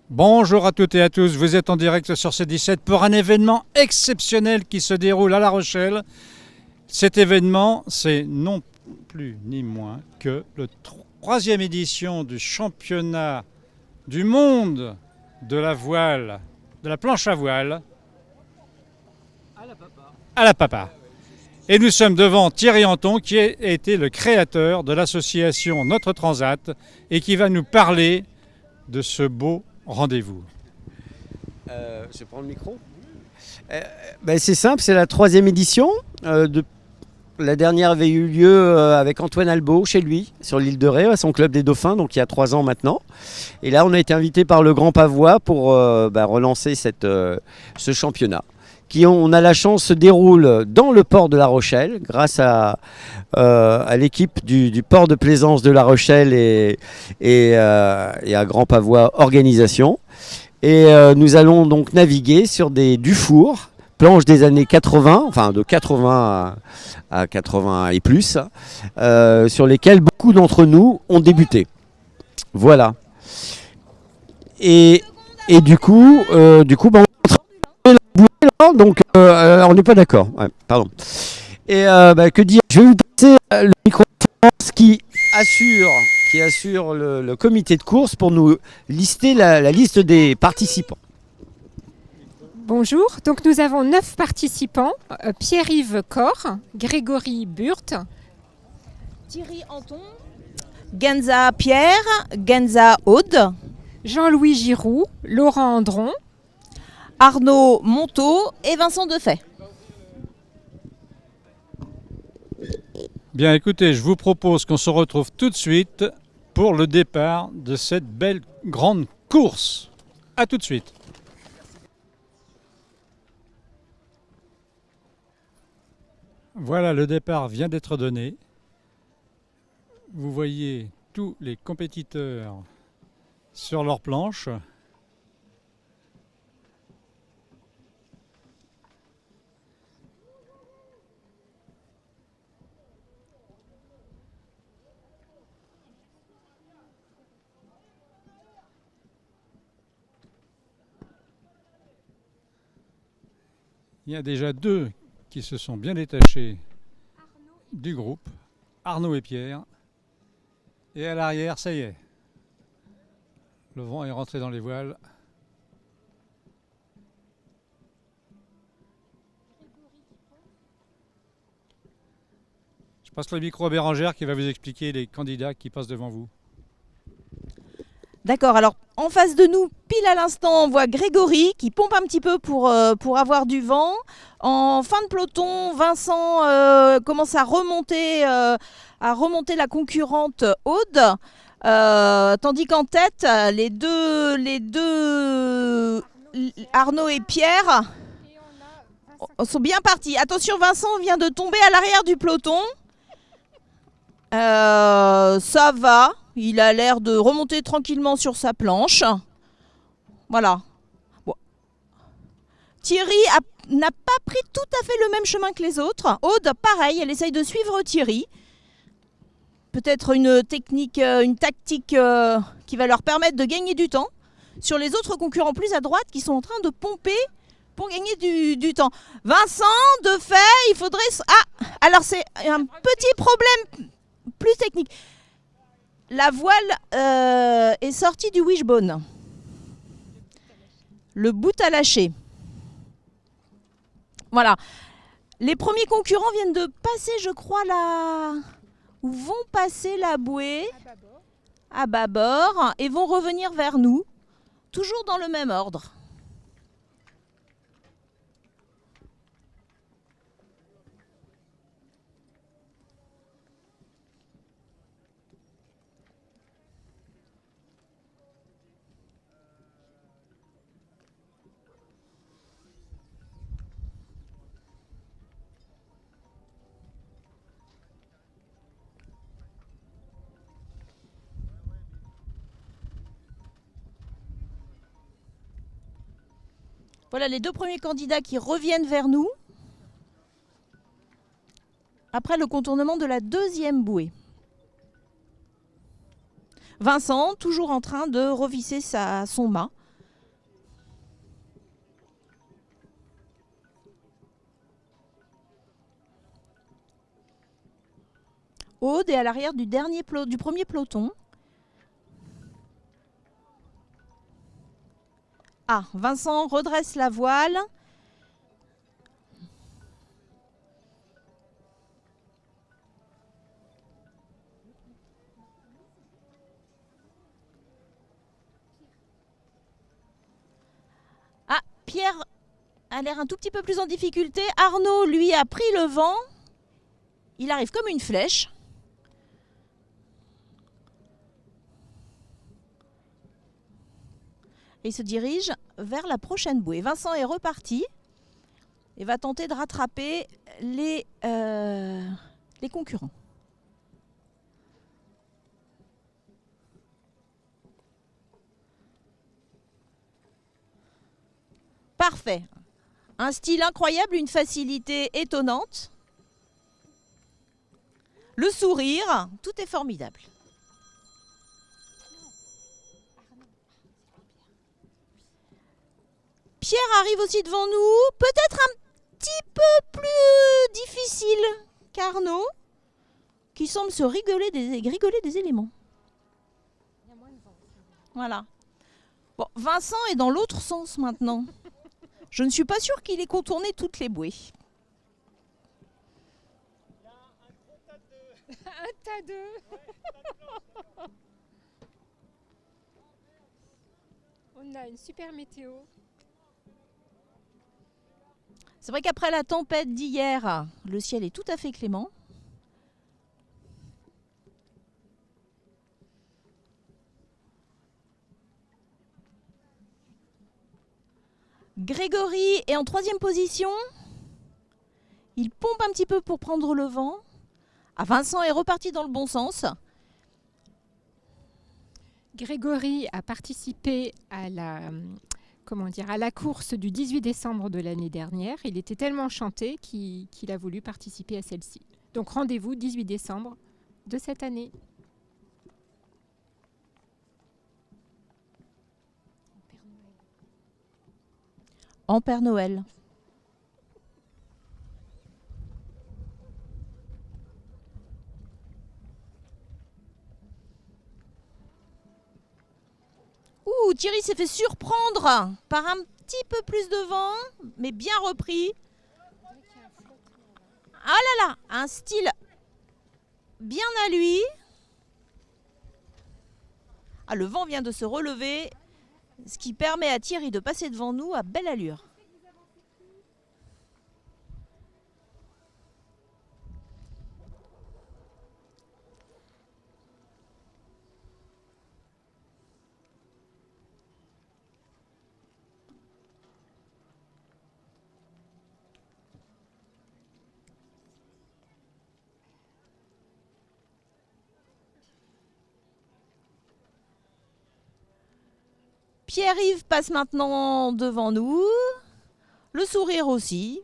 Bonjour à toutes et à tous, vous êtes en direct sur C17 pour un événement exceptionnel qui se déroule à La Rochelle. Cet événement, c'est non plus ni moins que le troisième édition du championnat du monde de la voile, de la planche à voile à la Papa. Et nous sommes devant Thierry Anton qui a été le créateur de l'association Notre Transat et qui va nous parler de ce beau rendez-vous. Je prends le micro. C'est simple, c'est la troisième édition. La dernière avait eu lieu avec Antoine Albo chez lui, sur l'île de Ré, à son club des Dauphins, donc il y a 3 ans maintenant. Et là, on a été invité par le Grand Pavois pour relancer ce championnat, qui, on a la chance, se déroule dans le port de La Rochelle, grâce à l'équipe du port de plaisance de La Rochelle et à Grand Pavois Organisation. Et nous allons donc naviguer sur des Dufour, planches des années 80, enfin de 80 à 80 et plus, sur lesquelles beaucoup d'entre nous ont débuté. Voilà. Et du coup, on est en train de la bouée, là, donc on n'est pas d'accord. Ouais, pardon. Et que dire, je vais vous passer le micro qui assure le comité de course pour nous lister la liste des participants. Bonjour, donc nous avons 9 participants, Pierre-Yves Cor, Grégory Burt, Thierry Anton, Genza Pierre, Genza Aude, Jean-Louis Giroux, Laurent Andron, Arnaud Monteau et Vincent Defay. Bien écoutez, je vous propose qu'on se retrouve tout de suite pour le départ de cette belle grande course. A tout de suite. Voilà, le départ vient d'être donné. Vous voyez tous les compétiteurs sur leur planche. Il y a déjà 2 qui se sont bien détachés du groupe, Arnaud et Pierre. Et à l'arrière, ça y est, le vent est rentré dans les voiles. Je passe le micro à Bérangère qui va vous expliquer les candidats qui passent devant vous. D'accord, alors en face de nous, pile à l'instant, on voit Grégory qui pompe un petit peu pour avoir du vent. En fin de peloton, Vincent commence à remonter la concurrente Aude. Tandis qu'en tête, les deux Arnaud et Pierre sont bien partis. Attention, Vincent vient de tomber à l'arrière du peloton. Ça va. Il a l'air de remonter tranquillement sur sa planche. Voilà. Bon. Thierry n'a pas pris tout à fait le même chemin que les autres. Aude, pareil, elle essaye de suivre Thierry. Peut-être une tactique qui va leur permettre de gagner du temps sur les autres concurrents plus à droite qui sont en train de pomper pour gagner du temps. Vincent, Defay, il faudrait... Ah, alors c'est un petit problème plus technique. La voile est sortie du wishbone. Le bout à lâcher. Voilà. Les premiers concurrents viennent de passer, je crois, ou vont passer la bouée à bâbord et vont revenir vers nous, toujours dans le même ordre. Voilà les 2 premiers candidats qui reviennent vers nous après le contournement de la 2e bouée. Vincent, toujours en train de revisser son mât. Aude est à l'arrière du premier peloton. Ah, Vincent redresse la voile. Ah, Pierre a l'air un tout petit peu plus en difficulté. Arnaud, lui, a pris le vent. Il arrive comme une flèche. Et il se dirige vers la prochaine bouée. Vincent est reparti et va tenter de rattraper les concurrents. Parfait. Un style incroyable, une facilité étonnante. Le sourire, tout est formidable. Pierre arrive aussi devant nous, peut-être un petit peu plus difficile qu'Arnaud, qui semble se rigoler des éléments. Voilà. Bon, Vincent est dans l'autre sens maintenant. Je ne suis pas sûre qu'il ait contourné toutes les bouées. Un tas de... On a une super météo. C'est vrai qu'après la tempête d'hier, le ciel est tout à fait clément. Grégory est en 3e position. Il pompe un petit peu pour prendre le vent. Ah, Vincent est reparti dans le bon sens. Grégory a participé à la course du 18 décembre de l'année dernière. Il était tellement enchanté qu'il a voulu participer à celle-ci. Donc rendez-vous 18 décembre de cette année. En Père Noël. Ouh, Thierry s'est fait surprendre par un petit peu plus de vent, mais bien repris. Ah là là, un style bien à lui. Ah, le vent vient de se relever, ce qui permet à Thierry de passer devant nous à belle allure. Pierre-Yves passe maintenant devant nous, le sourire aussi.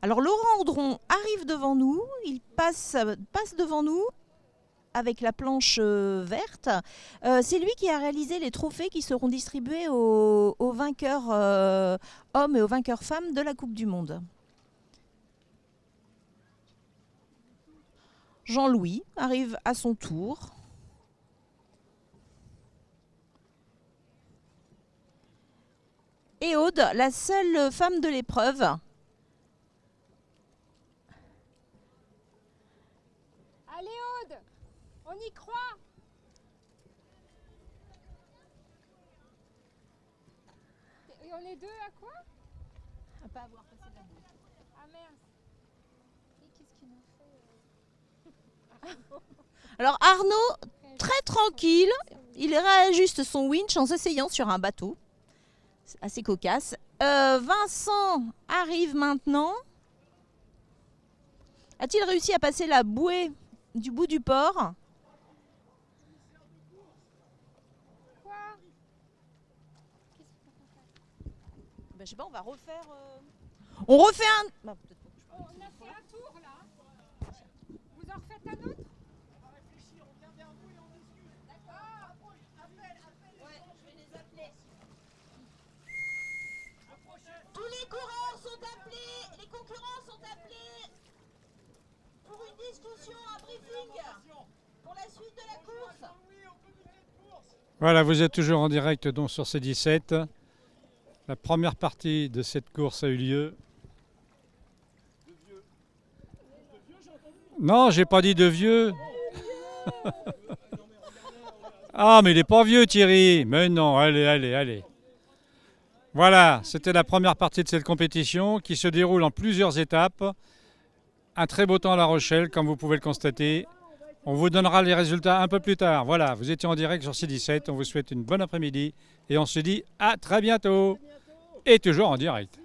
Alors Laurent Audron arrive devant nous, il passe devant nous avec la planche verte. C'est lui qui a réalisé les trophées qui seront distribués aux vainqueurs hommes et aux vainqueurs femmes de la Coupe du Monde. Jean-Louis arrive à son tour. Et Aude, la seule femme de l'épreuve. Allez Aude, on y croit. Et on est deux à quoi? À pas avoir passé la boue. Ah merde. Et qu'est-ce qu'il nous fait Alors Arnaud, très tranquille, il réajuste son winch en s'asseyant sur un bateau. C'est assez cocasse. Vincent arrive maintenant. A-t-il réussi à passer la bouée du bout du port? Ben, je sais pas, on va refaire. On refait un. Bah, On a fait un tour là. Vous en refaites un autre? Tous les coureurs sont appelés, les concurrents sont appelés pour une discussion, un briefing pour la suite de la course. Voilà, vous êtes toujours en direct donc sur C17. La première partie de cette course a eu lieu. Non, j'ai pas dit de vieux. Ah, mais il n'est pas vieux, Thierry. Mais non, allez, allez, allez. Voilà, c'était la première partie de cette compétition qui se déroule en plusieurs étapes. Un très beau temps à La Rochelle, comme vous pouvez le constater. On vous donnera les résultats un peu plus tard. Voilà, vous étiez en direct sur C17. On vous souhaite une bonne après-midi et on se dit à très bientôt. Et toujours en direct.